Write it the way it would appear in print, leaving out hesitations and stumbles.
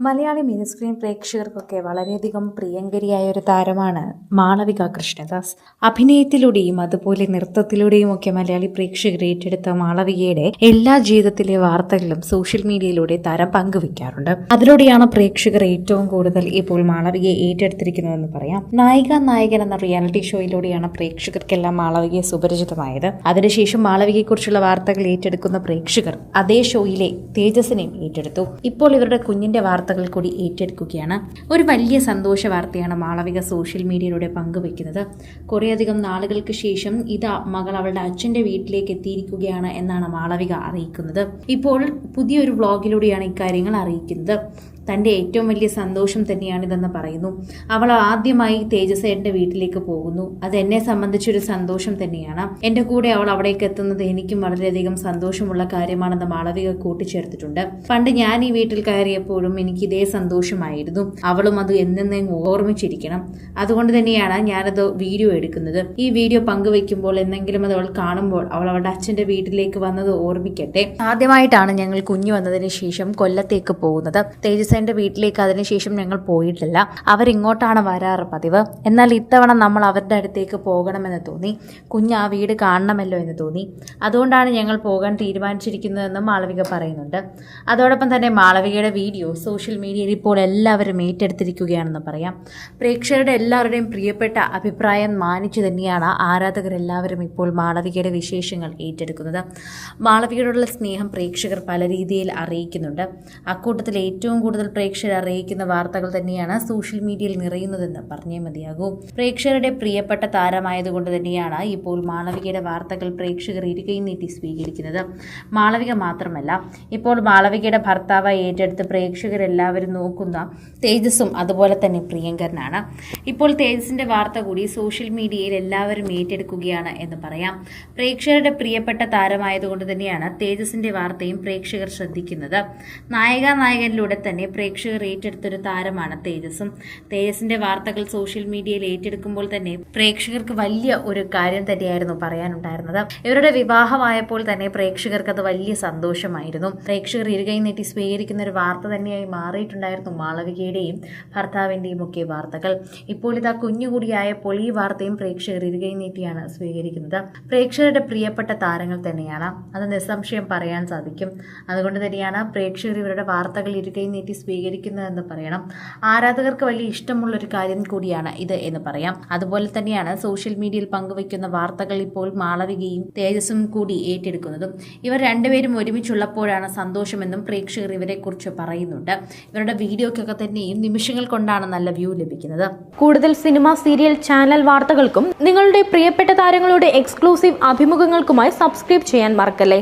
Malayali mini screen പ്രേക്ഷകർക്കൊക്കെ വളരെയധികം പ്രിയങ്കരിയായ ഒരു താരമാണ് മാളവിക കൃഷ്ണദാസ്. അഭിനയത്തിലൂടെയും അതുപോലെ നൃത്തത്തിലൂടെയും ഒക്കെ മലയാളി പ്രേക്ഷകർ ഏറ്റെടുത്ത മാളവികയുടെ എല്ലാ ജീവിതത്തിലെ വാർത്തകളും സോഷ്യൽ മീഡിയയിലൂടെ താരം പങ്കുവയ്ക്കാറുണ്ട്. അതിലൂടെയാണ് പ്രേക്ഷകർ ഏറ്റവും കൂടുതൽ ഇപ്പോൾ മാളവികയെ ഏറ്റെടുത്തിരിക്കുന്നതെന്ന് പറയാം. നായികൻ എന്ന റിയാലിറ്റി ഷോയിലൂടെയാണ് പ്രേക്ഷകർക്കെല്ലാം മാളവികയെ സുപരിചിതമായത്. അതിനുശേഷം മാളവികയെക്കുറിച്ചുള്ള വാർത്തകൾ ഏറ്റെടുക്കുന്ന പ്രേക്ഷകർ അതേ ഷോയിലെ തേജസിനെയും ഏറ്റെടുത്തു. ഇപ്പോൾ ഇവരുടെ കുഞ്ഞിന്റെ വാർത്തകൾ കൂടി ഏറ്റെടുക്കുകയാണ്. ഒരു വലിയ സന്തോഷ വാർത്തയാണ് മാളവിക സോഷ്യൽ മീഡിയയിലൂടെ പങ്കുവെക്കുന്നത്. കുറേയധികം നാളുകൾക്ക് ശേഷം ഇതാ മകൾ അവളുടെ അച്ഛന്റെ വീട്ടിലേക്ക് എത്തിയിരിക്കുകയാണ് എന്നാണ് മാളവിക അറിയിക്കുന്നത്. ഇപ്പോൾ പുതിയൊരു വ്ളോഗിലൂടെയാണ് ഇക്കാര്യങ്ങൾ അറിയിക്കുന്നത്. തൻ്റെ ഏറ്റവും വലിയ സന്തോഷം തന്നെയാണിതെന്ന് പറയുന്നു. അവൾ ആദ്യമായി തേജസേട്ടൻ്റെ വീട്ടിലേക്ക് പോകുന്നു. അത് എന്നെ സംബന്ധിച്ചൊരു സന്തോഷം തന്നെയാണ്. എൻ്റെ കൂടെ അവൾ അവിടേക്ക് എത്തുന്നത് എനിക്കും വളരെയധികം സന്തോഷമുള്ള കാര്യമാണെന്ന് മാളവിക കൂട്ടിച്ചേർത്തിട്ടുണ്ട്. പണ്ട് ഞാൻ ഈ വീട്ടിൽ കയറിയപ്പോഴും എനിക്ക് ഇതേ സന്തോഷമായിരുന്നു. അവളും അത് എന്നെന്നും ഓർമ്മിച്ചിരിക്കണം. അതുകൊണ്ട് തന്നെയാണ് ഞാനത് വീഡിയോ എടുക്കുന്നത്. ഈ വീഡിയോ പങ്കുവെക്കുമ്പോൾ എന്തെങ്കിലും അത് അവൾ കാണുമ്പോൾ അവൾ അവളുടെ അച്ഛൻ്റെ വീട്ടിലേക്ക് വന്നത് ഓർമ്മിക്കട്ടെ. ആദ്യമായിട്ടാണ് ഞങ്ങൾ കുഞ്ഞു വന്നതിന് ശേഷം കൊല്ലത്തേക്ക് പോകുന്നത്. തേജസ എന്റെ വീട്ടിലേക്ക് അതിനുശേഷം ഞങ്ങൾ പോയിട്ടില്ല. അവരിങ്ങോട്ടാണ് വരാറ് പതിവ്. എന്നാൽ ഇത്തവണ നമ്മൾ അവരുടെ അടുത്തേക്ക് പോകണമെന്ന് തോന്നി. കുഞ്ഞ് ആ വീട് കാണണമല്ലോ എന്ന് തോന്നി. അതുകൊണ്ടാണ് ഞങ്ങൾ പോകാൻ തീരുമാനിച്ചിരിക്കുന്നതെന്ന് മാളവിക പറയുന്നുണ്ട്. അതോടൊപ്പം തന്നെ മാളവികയുടെ വീഡിയോ സോഷ്യൽ മീഡിയയിൽ ഇപ്പോൾ എല്ലാവരും ഏറ്റെടുത്തിരിക്കുകയാണെന്ന് പറയാം. പ്രേക്ഷകരുടെ എല്ലാവരുടെയും പ്രിയപ്പെട്ട അഭിപ്രായം മാനിച്ചു തന്നെയാണ് ആരാധകരെല്ലാവരും ഇപ്പോൾ മാളവികയുടെ വിശേഷങ്ങൾ ഏറ്റെടുക്കുന്നത്. മാളവികയോടുള്ള സ്നേഹം പ്രേക്ഷകർ പല രീതിയിൽ അറിയിക്കുന്നുണ്ട്. അക്കൂട്ടത്തിൽ ഏറ്റവും കൂടുതൽ പ്രേക്ഷകർ അറിയിക്കുന്ന വാർത്തകൾ തന്നെയാണ് സോഷ്യൽ മീഡിയയിൽ നിറയുന്നതെന്ന് പറഞ്ഞേ മതിയാകൂ. പ്രേക്ഷകരുടെ പ്രിയപ്പെട്ട താരമായതുകൊണ്ട് തന്നെയാണ് ഇപ്പോൾ മാളവികയുടെ വാർത്തകൾ പ്രേക്ഷകർ ഇരുകൈ നീട്ടി സ്വീകരിക്കുന്നത്. മാളവിക മാത്രമല്ല, ഇപ്പോൾ മാളവികയുടെ ഭർത്താവായി ഏറ്റെടുത്ത് പ്രേക്ഷകരെല്ലാവരും നോക്കുന്ന തേജസും അതുപോലെ തന്നെ പ്രിയങ്കരനാണ്. ഇപ്പോൾ തേജസിന്റെ വാർത്ത കൂടി സോഷ്യൽ മീഡിയയിൽ എല്ലാവരും ഏറ്റെടുക്കുകയാണ് എന്ന് പറയാം. പ്രേക്ഷകരുടെ താരമായതുകൊണ്ട് തന്നെയാണ് തേജസിന്റെ വാർത്തയും പ്രേക്ഷകർ ശ്രദ്ധിക്കുന്നത്. നായകനിലൂടെ തന്നെ പ്രേക്ഷകർ ഏറ്റെടുത്തൊരു താരമാണ് തേജസും. തേജസിന്റെ വാർത്തകൾ സോഷ്യൽ മീഡിയയിൽ ഏറ്റെടുക്കുമ്പോൾ തന്നെ പ്രേക്ഷകർക്ക് വലിയ ഒരു കാര്യം തന്നെയായിരുന്നു പറയാനുണ്ടായിരുന്നത്. ഇവരുടെ വിവാഹമായപ്പോൾ തന്നെ പ്രേക്ഷകർക്ക് അത് വലിയ സന്തോഷമായിരുന്നു. പ്രേക്ഷകർ ഇരുകൈ നീട്ടി സ്വീകരിക്കുന്ന ഒരു വാർത്ത തന്നെയായി മാറിയിട്ടുണ്ടായിരുന്നു മാളവികയുടെയും ഭർത്താവിന്റെയും ഒക്കെ വാർത്തകൾ. ഇപ്പോൾ ഇതാ കുഞ്ഞുകൂടിയായപ്പോൾ ഈ വാർത്തയും പ്രേക്ഷകർ ഇരുകൈ നീട്ടിയാണ് സ്വീകരിക്കുന്നത്. പ്രേക്ഷകരുടെ പ്രിയപ്പെട്ട താരങ്ങൾ തന്നെയാണ്, അത് നിസ്സംശയം പറയാൻ സാധിക്കും. അതുകൊണ്ട് തന്നെയാണ് പ്രേക്ഷകർ ഇവരുടെ വാർത്തകൾ ഇരുകൈ നീട്ടി സ്വീകരിക്കുന്നതെന്ന് പറയണം. ആരാധകർക്ക് വലിയ ഇഷ്ടമുള്ളൊരു കാര്യം കൂടിയാണ് ഇത് എന്ന് പറയാം. അതുപോലെ തന്നെയാണ് സോഷ്യൽ മീഡിയയിൽ പങ്കുവയ്ക്കുന്ന വാർത്തകൾ ഇപ്പോൾ മാളവികയും തേജസും കൂടി ഏറ്റെടുക്കുന്നതും. ഇവർ രണ്ടുപേരും ഒരുമിച്ചുള്ളപ്പോഴാണ് സന്തോഷമെന്നും പ്രേക്ഷകർ ഇവരെക്കുറിച്ച് പറയുന്നുണ്ട്. ഇവരുടെ വീഡിയോക്കൊക്കെ തന്നെയും നിമിഷങ്ങൾ കൊണ്ടാണ് നല്ല വ്യൂ ലഭിക്കുന്നത്. കൂടുതൽ സിനിമ, സീരിയൽ, ചാനൽ വാർത്തകൾക്കും നിങ്ങളുടെ പ്രിയപ്പെട്ട താരങ്ങളുടെ എക്സ്ക്ലൂസീവ് അഭിമുഖങ്ങൾക്കുമായി സബ്സ്ക്രൈബ് ചെയ്യാൻ മറക്കല്ലേ.